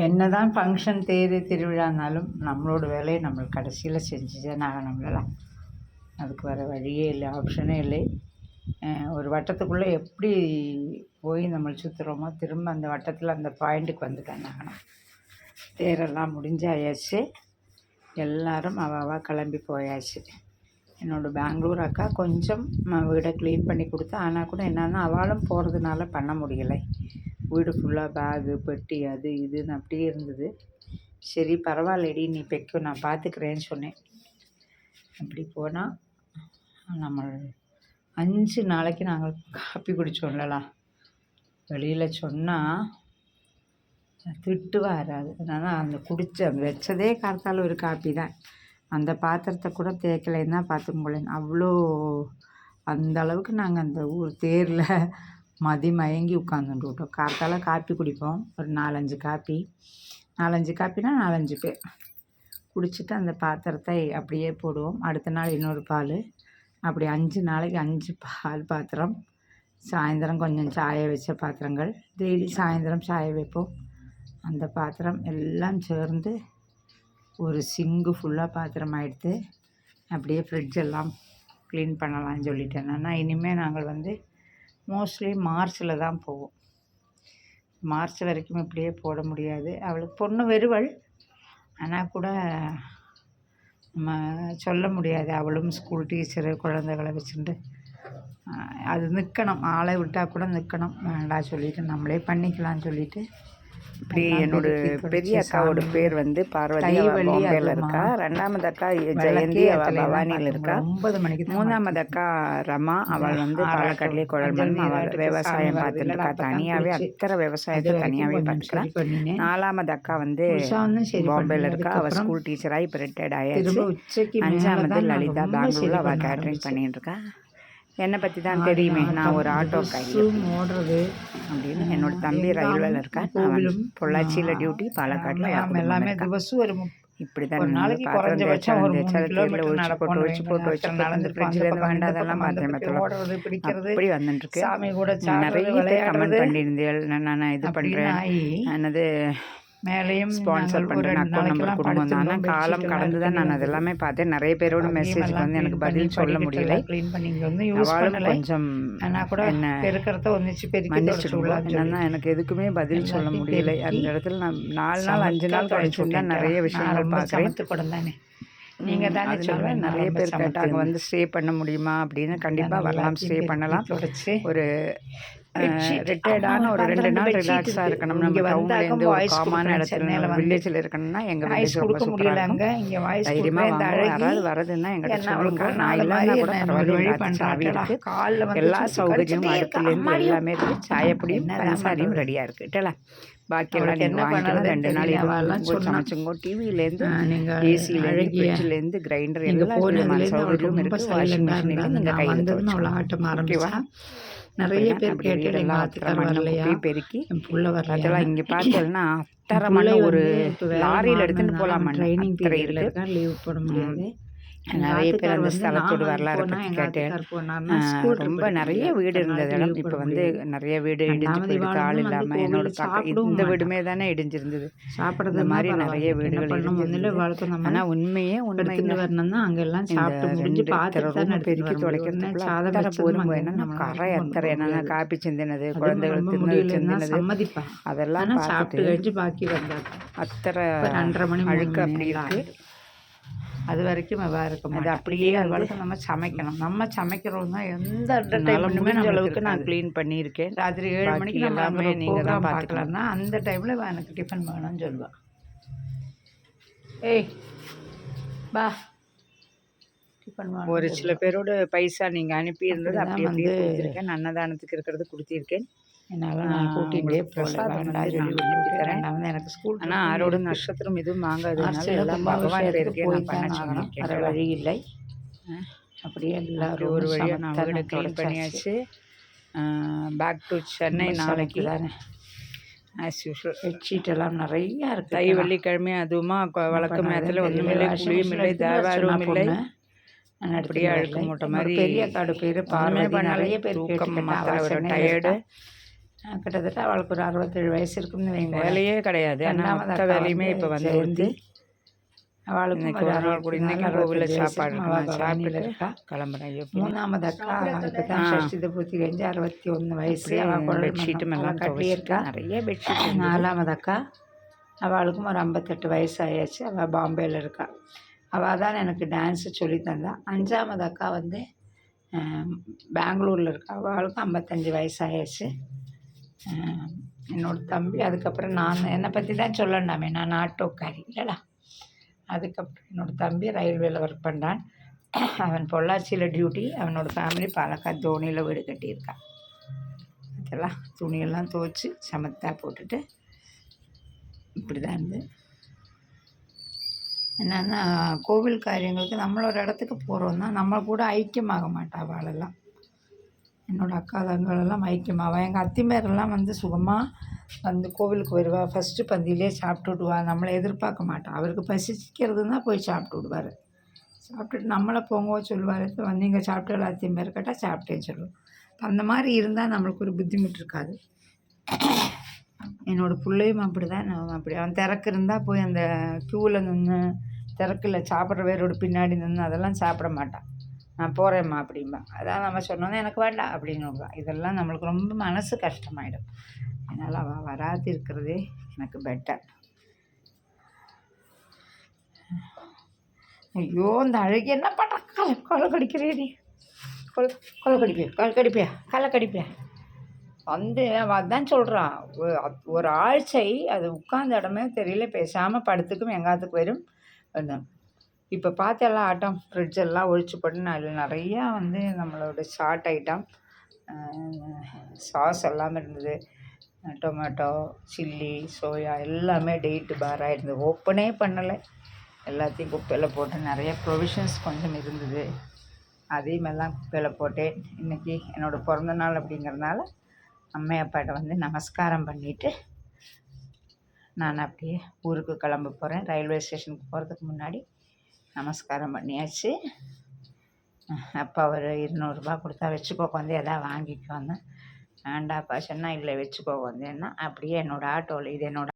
என்னதான் ஃபங்க்ஷன் தேர் திருவிழானாலும் நம்மளோட வேலையை நம்ம கடைசியில் செஞ்சுதான் ஆகணும்ல. அதுக்கு வேறு வழியே இல்லை, ஆப்ஷனே இல்லை. ஒரு வட்டத்துக்குள்ளே எப்படி போய் நம்ம சுற்றுறோமோ திரும்ப அந்த வட்டத்தில் அந்த பாயிண்ட்டுக்கு வந்துட்டான் ஆகணும். தேரெல்லாம் முடிஞ்சாயாச்சு, எல்லோரும் அவள் கிளம்பி போயாச்சு. என்னோடய பெங்களூர் அக்கா கொஞ்சம் வீடை க்ளீன் பண்ணி கொடுத்தா. ஆனால் கூட என்னென்னா அவளும் போகிறதுனால பண்ண முடியலை. வீடு ஃபுல்லாக பேகு பெட்டி அது இதுன்னு அப்படியே இருந்தது. சரி பரவாயில்லடி, நீ பெக்கும், நான் பார்த்துக்கிறேன்னு சொன்னேன். அப்படி போனால் நம்ம 5 நாளைக்கு நாங்கள் காப்பி குடித்தோம்லலாம், வெளியில் சொன்னால் திட்டு வராது. அதனால் அந்த வச்சதே காலத்தால் ஒரு காப்பி தான். அந்த பாத்திரத்தை கூட தேய்க்கலைன்னு தான் பார்த்துக்கோங்களேன். அவ்வளோ அந்த அளவுக்கு நாங்கள் அந்த ஊர் தேரில் மயங்கி உட்காந்துட்டு விட்டோம். காலத்தால் காப்பி குடிப்போம், ஒரு 4-5 காப்பி. 4-5 காப்பினா 4-5 பேர் குடிச்சிட்டு அந்த பாத்திரத்தை அப்படியே போடுவோம். அடுத்த நாள் இன்னொரு பால், அப்படி 5 நாளைக்கு 5 பால் பாத்திரம். சாயந்தரம் கொஞ்சம் சாய வச்ச பாத்திரங்கள், டெய்லி சாயந்தரம் சாய வைப்போம். அந்த பாத்திரம் எல்லாம் சேர்ந்து ஒரு சிங்கு ஃபுல்லாக பாத்திரம் ஆகிடுது. அப்படியே ஃப்ரிட்ஜெல்லாம் க்ளீன் பண்ணலான்னு சொல்லிட்டேன். ஆனால் இனிமேல் நாங்கள் மோஸ்ட்லி மார்ச்சில் தான் போவோம். மார்ச் வரைக்கும் இப்படியே போட முடியாது. அவளுக்கு பொண்ணு வருவள், ஆனால் கூட நம்ம சொல்ல முடியாது. அவளும் ஸ்கூல் டீச்சரு, குழந்தைகளை வச்சுட்டு அது நிற்கணும். ஆளை விட்டால் கூட நிற்கணும். வேண்டாம் சொல்லிவிட்டு நம்மளே பண்ணிக்கலான்னு சொல்லிவிட்டு இப்படி என்னோட பெரிய அக்காவோட பேர் பார்வதி, பாம்பேயில் இருக்கா. 2வது அக்கா ஜெயந்தி, அவள் பவானியில் இருக்கா. 9 மணிக்கு 3வது அக்கா ரமா, அவள் பாலக்காட்லேயே குழல்மண், அவள் விவசாயம் பார்த்துட்டு இருக்கா. தனியாகவே அத்தனை விவசாயத்தை தனியாகவே பார்த்துக்கிறான். 4வது அக்கா பாம்பேயில் இருக்கா. அவள் ஸ்கூல் டீச்சராக இப்போ ரிட்டையர்ட் ஆயாச்சு. 5வது லலிதா, பெங்களூரில் அவள் கேட்ரிங் பண்ணிட்டு இருக்கா. என்னை பற்றி தான் தெரியுமே, நான் ஒரு ஆட்டோ கையும் ஓடுறது அப்படின்னு. என்னோட தம்பி ரயில்வேல இருக்கா. பொள்ளாச்சியில் டியூட்டி, பாலக்காட்டில் எல்லாமே திவசம் ஒரு இப்படி தான் நாளைக்கு குறைஞ்ச பட்சம் ஒரு 3 கிலோமீட்டர் போட்டு வச்சு ஃப்ரிட்ஜில் வேண்டாதெல்லாம் ஓடுறது பிடிக்கிறது அப்படி வந்துட்டுருக்கு. சாமி கூட நிறைய பேர் கமெண்ட் பண்ணியிருந்தேன், நான் இது பண்ணுறேன், என்னது மேலேயும் ஸ்பான்சர் பண்ணுறேன், அக்கௌண்ட் நம்பர் கொடுங்க. ஆனால் காலம் கடந்து தான் நான் அதெல்லாமே பார்த்தேன். நிறைய பேரோட மெசேஜுக்கு எனக்கு பதில் சொல்ல முடியலை. அவளும் கொஞ்சம் என்ன என்னன்னா எனக்கு எதுக்குமே பதில் சொல்ல முடியலை. அந்த இடத்துல நான் 4 நாள் 5 நாள் கழிச்சுன்னா நிறைய விஷயங்கள் பார்க்குறேன். நீங்கள் தானே சொல்லுவேன். நிறைய பேர் கேட்டாங்க ஸ்டே பண்ண முடியுமா அப்படின்னு. கண்டிப்பாக வரலாம், ஸ்டே பண்ணலாம். ஒரு ரிட்டையர்டான ஒரு 2 நாள் ரிலாக்ஸாக இருக்கணும். நம்ம டவுன்லேருந்து ஒரு காமான இடத்துல வில்லேஜில் இருக்கணும்னா எங்கள் வில்லேஜ் கொடுக்க முடியலங்க. இங்கே தைரியமாக யாராவது வரதுன்னா எங்கிட்ட சொல்லுங்க. நான் இல்லைன்னா கூட பரவாயில்ல, சாவி இருக்குது, எல்லா சௌகரியமும் அடுப்புலேருந்து எல்லாமே இருக்குது. சாயப்படியும் பஞ்சாரியும் ரெடியாக இருக்குட்டல. பாக்கியெல்லாம் நீங்கள் வாங்கிட்டு 2 நாள் சமைச்சுங்கோ. டிவிலேருந்து, ஏசிலேருந்து, ஃப்ரிட்ஜிலேருந்து, கிரைண்டர் எல்லா சௌகரியமும் இருக்குது. வாஷிங் மிஷினில் நீங்கள் கையில் அவ்வளோ ஆட்டம் ஆரம்பிச்சா. நிறைய பேர் கேட்டு பெருக்கி அதெல்லாம் இங்கே பார்த்தோம்னா அத்தரமான ஒரு லாரியில் எடுத்துகிட்டு போகலாமா. ட்ரைனிங் இருக்கு, லீவ் போட முடியாது. நிறைய பேர் அந்த ஸ்தலத்தோட வரலாறு பற்றி கேட்டேன். ரொம்ப நிறைய வீடு இருந்தது இடம். இப்போ நிறைய வீடு இடிஞ்சு போயிருக்கு, ஆள் இல்லாமல். என்னோட இந்த வீடுமே தானே இடிஞ்சிருந்தது. சாப்பிட்றது மாதிரி நிறைய வீடுகள் இடிஞ்சு. ஆனால் உண்மையே வரணும்னா அங்கெல்லாம் சாப்பிட்டு முடிஞ்சு பார்த்துட்டு பெருக்கி துடைக்கிறதுக்கு சாதனை போரும். என்னன்னா கரை அத்தரை என்னென்ன காப்பி சிந்தினது, குழந்தைகள் சிந்தினது, அதெல்லாம் சாப்பிட்டு கழிஞ்சு பாக்கி வந்தாங்க. அத்தரை 2:30 மணி அழுக்கு அப்படி இருக்கு. அது வரைக்கும் நல்லா இருக்கும். அது அப்படியே அது நம்ம சமைக்கணும். நம்ம சமைக்கிறோம் தான் எந்த டைம்லுமே அளவுக்கு நான் க்ளீன் பண்ணியிருக்கேன். ராத்திரி 7 மணிக்கு எல்லாமே நீங்கள் தான் பார்க்கலாம்னா அந்த டைமில் எனக்கு டிஃபன் வேணும்னு சொல்லுவாள். ஏய் பா டிஃபன் வேணும். ஒரு சில பேரோட பைசா நீங்கள் அனுப்பியிருந்தது அப்படியே கொடுத்துருக்கேன். அன்னதானத்துக்கு இருக்கிறது கொடுத்திருக்கேன். என்னால் நான் கூட்டிகிட்டே பிரசாதம் தரேன். எனக்கு ஸ்கூல் ஆனால் ஆரோட நட்சத்திரம் எதுவும் வாங்காததுனால எல்லாம் பகவான் பேருக்கு வேறு வழி இல்லை. அப்படியே எல்லாரும் ஒரு வழியாக நான் வீடு க்ளீன் பண்ணியாச்சு. பேக் டு சென்னை நாளைக்கு தானே. ஆஸ் யூஷுவல் பெட்ஷீட்டெல்லாம் நிறையா இருக்குது. தை வெள்ளிக்கிழமை அதுவுமா வழக்கம் நேரத்தில் ஒன்றுமில்லை, குழியும் இல்லை, தேவாரமும் இல்லை. அப்படியே அழுக்க மூட்டை மாதிரி பெரிய காடு பேர் பார்வை. நிறைய பேர் தூக்கம் மாத்திர ஒரு டயர்டு கிட்டத்தட்ட அவளுக்கு ஒரு 67 வயசு இருக்குன்னு வைங்க. வேலையே கிடையாது. ஆனால் மொத்த வேலையுமே இப்போ வந்து ஜெயந்தி. அவளுக்கும் இன்னைக்கு ஒரு ஒரு நாள் கூட 64, இன்னைக்கும் கோவிலில் 65 சாப்பாடு வயசு. அவள் பவானியில் இருக்கா. கிளம்புறேன். மூணாவது அக்கா இப்போ தான் ஷஷ்டி பூர்த்தி கழிஞ்சு 61 வயசு. அவள் குழல் பெட்ஷீட்டும் எல்லாம் கட்டியே இருக்கா. நிறைய பெட்ஷீட். நாலாவது அக்கா அவளுக்கும் ஒரு 58 வயசு ஆயாச்சு. அவள் பாம்பேயில் இருக்கா. அவள் தான் எனக்கு டான்ஸு சொல்லி தந்தா. 5வது அக்கா வந்து பெங்களூரில் இருக்கா. அவளுக்கும் 55 வயசு ஆயாச்சு. என்னோடய தம்பி. அதுக்கப்புறம் நான் என்னை பற்றி தான் சொல்லண்டாமே, நான் ஆட்டோக்காரி இல்லைடா. அதுக்கப்புறம் என்னோடய தம்பி ரயில்வேயில் ஒர்க் பண்ணுறான். அவன் பொள்ளாச்சியில் டியூட்டி. அவனோட ஃபேமிலி பாலக்காடு தோனியில் வீடு கட்டியிருக்கான். அதெல்லாம் துணியெல்லாம் துவைச்சி சமத்தாக போட்டுட்டு இப்படி தான் இருந்து என்னென்னா கோவில் காரியங்களுக்கு நம்மளோட இடத்துக்கு போகிறோன்னா நம்ம கூட ஐக்கியமாக மாட்டா. அவளெல்லாம் என்னோடய அக்கா தங்களெல்லாம் ஐக்கியமாவா. எங்கள் அத்திமேரெல்லாம் வந்து சுகமாக வந்து கோவிலுக்கு வருவா. ஃபஸ்ட்டு பந்தியிலே சாப்பிட்டு விடுவா. நம்மளை எதிர்பார்க்க மாட்டான். அவருக்கு பசிக்கிறதுனா போய் சாப்பிட்டு விடுவார். சாப்பிட்டுட்டு நம்மளை போங்கோ சொல்லுவார். வந்தீங்க சாப்பிட்டு அத்திமேர் கேட்டால் சாப்பிட்டேன்னு சொல்லுவோம். அந்த மாதிரி இருந்தால் நம்மளுக்கு ஒரு புத்திமுட்டு இருக்காது. என்னோடய பிள்ளையும் அப்படி தான். அப்படி அவன் திறக்கு இருந்தால் போய் அந்த க்யூவில் நின்று திறக்கில் சாப்பிட்ற வேரோட பின்னாடி நின்று அதெல்லாம் சாப்பிட மாட்டான். நான் போகிறேம்மா அப்படிம்பா. அதான் நம்ம சொன்னோன்னே எனக்கு வேண்டாம் அப்படின்னு. இதெல்லாம் நம்மளுக்கு ரொம்ப மனசு கஷ்டமாயிடும். அதனால் அவள் வராது இருக்கிறதே எனக்கு பெட்டர். ஐயோ இந்த அழகி என்ன பண்ணுற. கொலை கடிக்கிறே நீ. கொலை கடிப்பியா களை கடிப்பியா வந்து அவள் அதான் சொல்கிறான். ஒரு ஆழ்ச்சை அது உட்கார்ந்த இடமே தெரியல. பேசாமல் படுத்துக்கும் எங்காத்துக்கு வரும் வந்தோம். இப்போ பார்த்தெல்லாம் ஆட்டம் ஃப்ரிட்ஜ் எல்லாம் ஒழிச்சு போட்டு அதில் நிறையா வந்து நம்மளோட ஷார்ட் ஐட்டம் சாஸ் எல்லாமே இருந்தது. டொமேட்டோ, சில்லி, சோயா எல்லாமே டேட்டு பாராக இருந்தது. ஓப்பனே பண்ணலை. எல்லாத்தையும் குப்பையில் போட்டு நிறைய ப்ரொவிஷன்ஸ் கொஞ்சம் இருந்தது. அதையும் எல்லாம் குப்பையில் போட்டேன். இன்றைக்கி என்னோடய பிறந்த நாள் அப்படிங்கிறதுனால அம்மா அப்பாட்ட வந்து நமஸ்காரம் பண்ணிவிட்டு நான் அப்படியே ஊருக்கு கிளம்ப போகிறேன். ரயில்வே ஸ்டேஷனுக்கு போகிறதுக்கு முன்னாடி நமஸ்காரம் பண்ணியாச்சு. அப்பா ஒரு 200 ரூபா கொடுத்தா வச்சுக்கோ வந்து எதாவது வாங்கிக்கோ வந்தேன். வேண்டாப்பா சொன்னால் இல்லை வச்சுக்கோ வந்தேன்னா அப்படியே என்னோடய ஆட்டோவில் இது என்னோடய